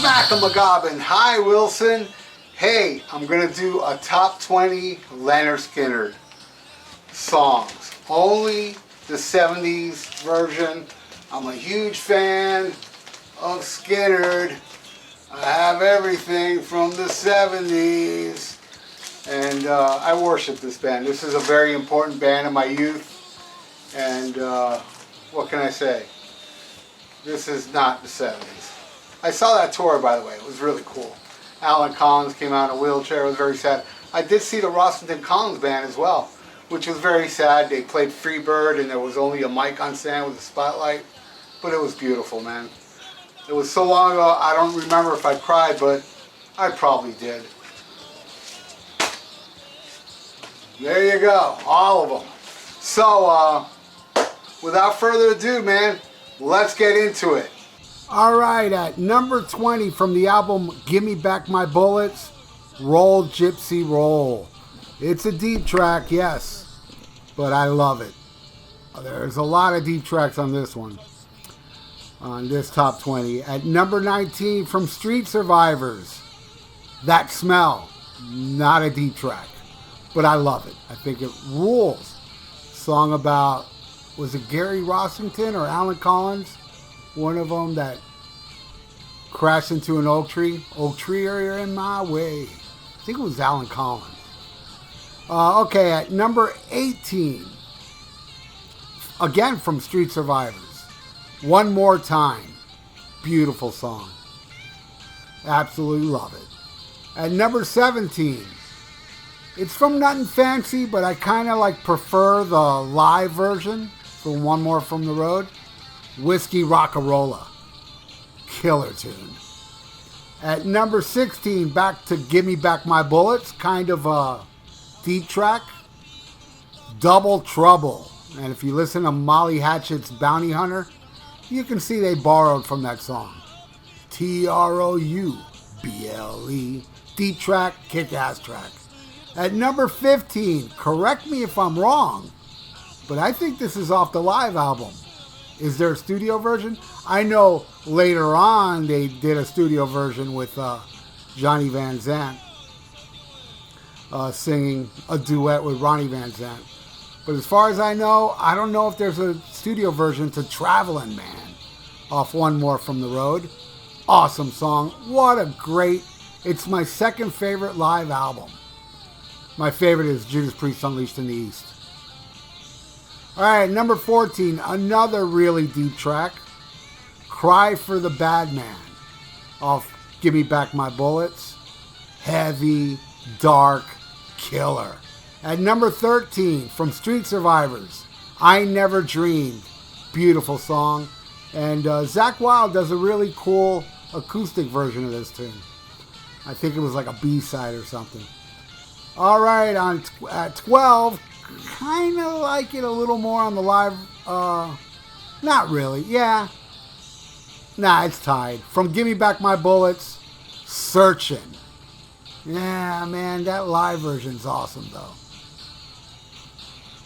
SHMACKEMAGOB. Hi, Wilson. Hey, I'm going to do a top 20 Lynyrd Skynyrd songs. Only the 70s version. I'm a huge fan of Skynyrd. I have everything from the 70s. And I worship this band. This is a very important band in my youth. And what can I say? This is not the 70s. I saw that tour, by the way. It was really cool. Alan Collins came out in a wheelchair. It was very sad. I did see the Rossington Collins band as well, which was very sad. They played Freebird, and there was only a mic on stand with a spotlight. But it was beautiful, man. It was so long ago, I don't remember if I cried, but I probably did. There you go. All of them. So, without further ado, man, let's get into it. Alright, at number 20 from the album Gimme Back My Bullets, Roll Gypsy Roll. It's a deep track, yes, but I love it. There's a lot of deep tracks on this one, on this top 20. At number 19 from Street Survivors, That Smell. Not a deep track, but I love it. I think it rules. Song about, was it Gary Rossington or Alan Collins? One of them that crashed into an oak tree. Oak tree, you're in my way. I think it was Alan Collins. Okay, at number 18, again from Street Survivors, One More Time. Beautiful song. Absolutely love it. At number 17, it's from Nothing Fancy, but I kind of prefer the live version from One More From the Road. Whiskey Rockarola. Killer tune. At number 16, back to Gimme Back My Bullets, kind of a deep track. Double Trouble. And if you listen to Molly Hatchet's Bounty Hunter, you can see they borrowed from that song. Trouble. Deep track, kick-ass track. At number 15, correct me if I'm wrong, but I think this is off the live album. Is there a studio version? I know later on they did a studio version with Johnny Van Zant singing a duet with Ronnie Van Zant. But as far as I know, I don't know if there's a studio version to Travelin' Man off One More From the Road. Awesome song. What a great... It's my second favorite live album. My favorite is Judas Priest Unleashed in the East. Alright, number 14, another really deep track. Cry for the Bad Man off Gimme Back My Bullets. Heavy, dark, killer. At number 13, from Street Survivors, I Never Dreamed. Beautiful song. And Zakk Wylde does a really cool acoustic version of this tune. I think it was like a B-side or something. Alright, at 12, kind of like it a little more on the live, not really, yeah. Nah, it's tied. From Gimme Back My Bullets, Searchin'. Yeah, man, that live version's awesome, though.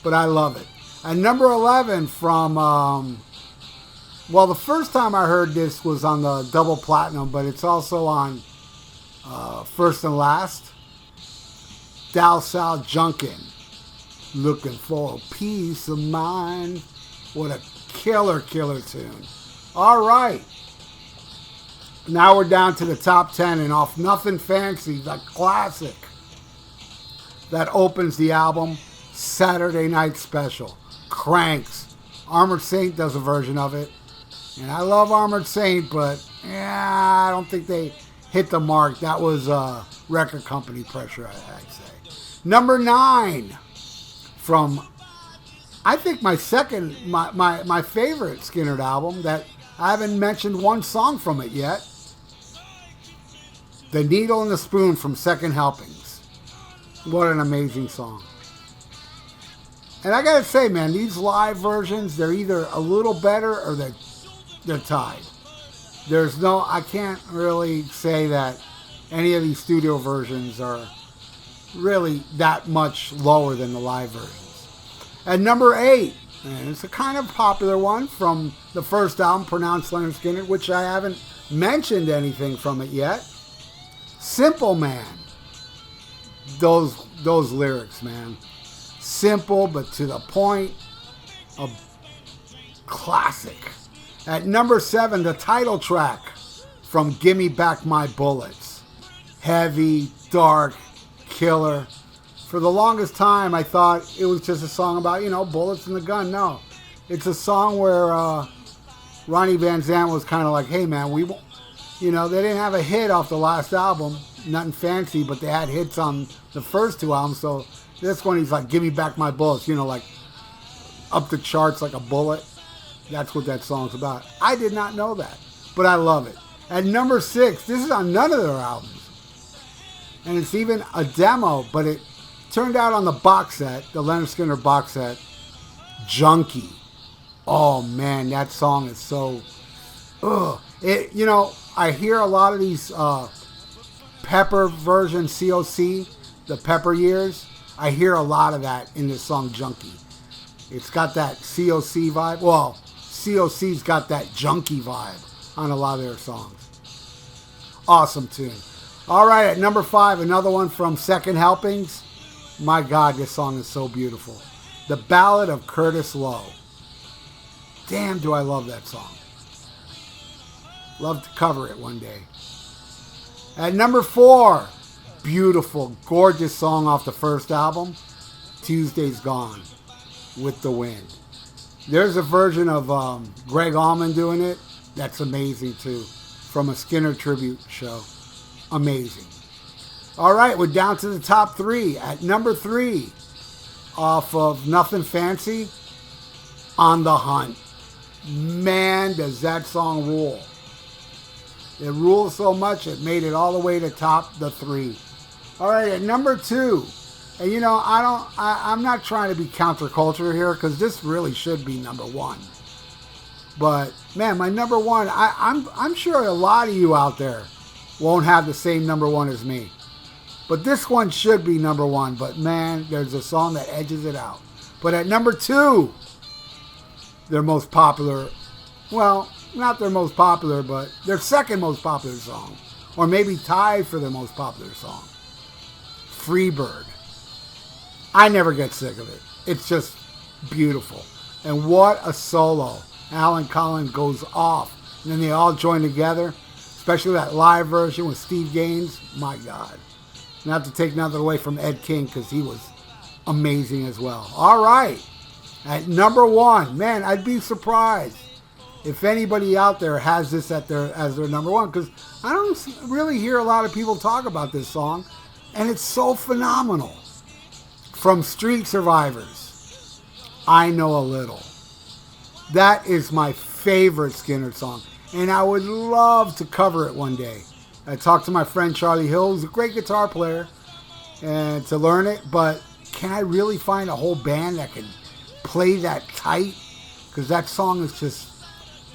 But I love it. And number 11 from, well, the first time I heard this was on the Double Platinum, but it's also on First and Last. Dow Sal Junkin. Looking for a peace of mind. What a killer, killer tune. All right. Now we're down to the top 10 and off Nothing Fancy, the classic that opens the album, Saturday Night Special. Cranks. Armored Saint does a version of it. And I love Armored Saint, but yeah, I don't think they hit the mark. That was record company pressure, I'd say. Number 9 from, I think my favorite Skynyrd album that I haven't mentioned one song from it yet. The Needle and the Spoon from Second Helpings. What an amazing song. And I gotta say, man, these live versions, they're either a little better or they're tied. There's no, I can't really say that any of these studio versions are really that much lower than the live versions. At number 8, and it's a kind of popular one from the first album, Pronounced Lynyrd Skynyrd, which I haven't mentioned anything from it yet. Simple Man. Those lyrics, man. Simple but to the point. A classic. At number 7, the title track from Gimme Back My Bullets. Heavy, dark, killer. For the longest time, I thought it was just a song about, bullets in the gun. No. It's a song where Ronnie Van Zant was kind of like, hey, man, they didn't have a hit off the last album. Nothing fancy, but they had hits on the first 2 albums. So this one, he's like, give me back my bullets. Like up the charts like a bullet. That's what that song's about. I did not know that, but I love it. At number 6, this is on none of their albums. And it's even a demo, but it turned out on the box set, the Lynyrd Skynyrd box set, Junkie. Oh man, that song is so, I hear a lot of these Pepper version COC, the Pepper years. I hear a lot of that in this song Junkie. It's got that COC vibe. Well, COC's got that Junkie vibe on a lot of their songs. Awesome tune. All right, at number 5, another one from Second Helpings. My God, this song is so beautiful. The Ballad of Curtis Lowe. Damn, do I love that song. Love to cover it one day. At number 4, beautiful, gorgeous song off the first album, Tuesday's Gone, With the Wind. There's a version of Greg Allman doing it. That's amazing too. From a Skinner tribute show. Amazing. All right, we're down to the top 3. At number 3, off of Nothing Fancy, On the Hunt. Man, does that song rule. It rules so much, it made it all the way to top the 3. All right, at number 2, and I'm not trying to be counterculture here because this really should be number 1. But man, my number 1, I'm sure a lot of you out there won't have the same number 1 as me. But this one should be number 1. But man, there's a song that edges it out. But at number 2, their most popular, well, not their most popular, but their second most popular song. Or maybe tied for their most popular song. Freebird. I never get sick of it. It's just beautiful. And what a solo. Alan Collins goes off. And then they all join together. Especially that live version with Steve Gaines. My God. Not to take nothing away from Ed King because he was amazing as well. All right. At number 1. Man, I'd be surprised if anybody out there has this as their number 1. Because I don't really hear a lot of people talk about this song. And it's so phenomenal. From Street Survivors, I Know a Little. That is my favorite Skynyrd song. And I would love to cover it one day. I talked to my friend Charlie Hill, who's a great guitar player, and to learn it. But can I really find a whole band that can play that tight? Because that song is just,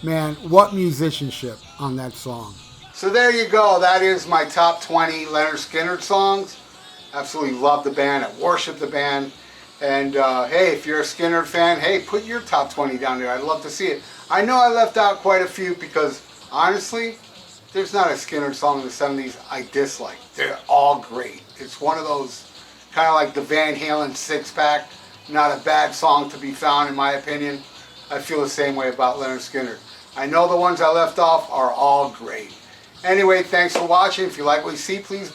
man, what musicianship on that song. So there you go. That is my top 20 Lynyrd Skynyrd songs. Absolutely love the band. I worship the band. And hey, if you're a Skynyrd fan, hey, put your top 20 down there. I'd love to see it. I know I left out quite a few because, honestly, there's not a Skynyrd song in the 70s I dislike. They're all great. It's one of those, kind of like the Van Halen 6-pack. Not a bad song to be found, in my opinion. I feel the same way about Lynyrd Skynyrd. I know the ones I left off are all great. Anyway, thanks for watching. If you like what you see, please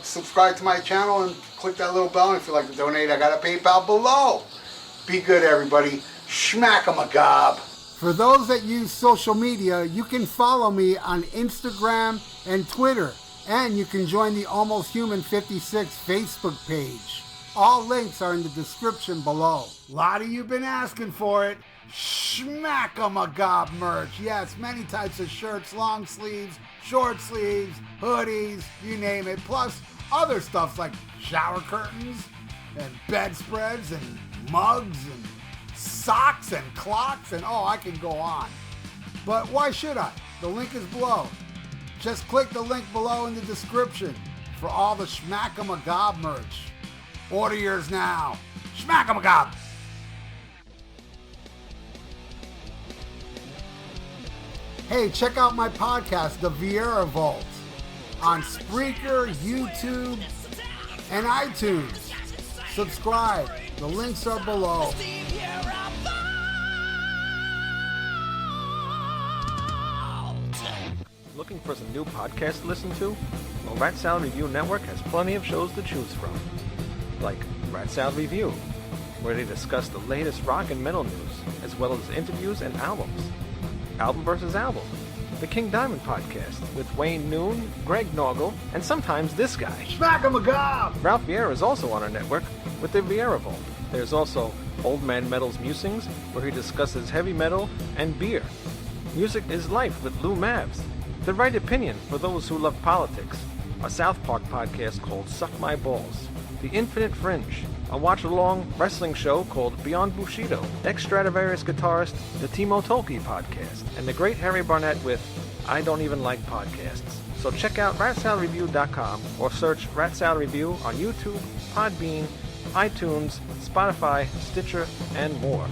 subscribe to my channel and click that little bell. And if you'd like to donate, I got a PayPal below. Be good, everybody. SHMACKEMAGOB. For those that use social media, you can follow me on Instagram and Twitter. And you can join the Almost Human 56 Facebook page. All links are in the description below. A lot of you been asking for it. SHMACKEMAGOB merch. Yes, many types of shirts, long sleeves, short sleeves, hoodies, you name it. Plus other stuff like shower curtains and bedspreads and mugs and socks and clocks and oh, I can go on. But why should I? The link is below. Just click the link below in the description for all the SHMACKEMAGOB merch. Order yours now. SHMACKEMAGOB. Hey, check out my podcast, The VIERA Vault, on Spreaker, YouTube, and iTunes. Subscribe. The links are below. Looking for some new podcasts to listen to? Well, Rat Salad Review Network has plenty of shows to choose from. Like Rat Salad Review, where they discuss the latest rock and metal news, as well as interviews and albums. Album vs. Album, the King Diamond Podcast, with Wayne Noon, Greg Norgal, and sometimes this guy. SHMACKEMAGOB! Ralph Vieira is also on our network with the VIERA Vault. There's also Old Man Metal's Musings, where he discusses heavy metal and beer. Music is Life with Lou Mavs. The Right Opinion for those who love politics. A South Park podcast called Suck My Balls. The Infinite Fringe, a watch-along wrestling show called Beyond Bushido, ex-Stradivarius guitarist, the Timo Tolkki podcast, and the great Harry Barnett with I Don't Even Like Podcasts. So check out ratsaladreview.com or search Rat Salad Review on YouTube, Podbeam, iTunes, Spotify, Stitcher, and more.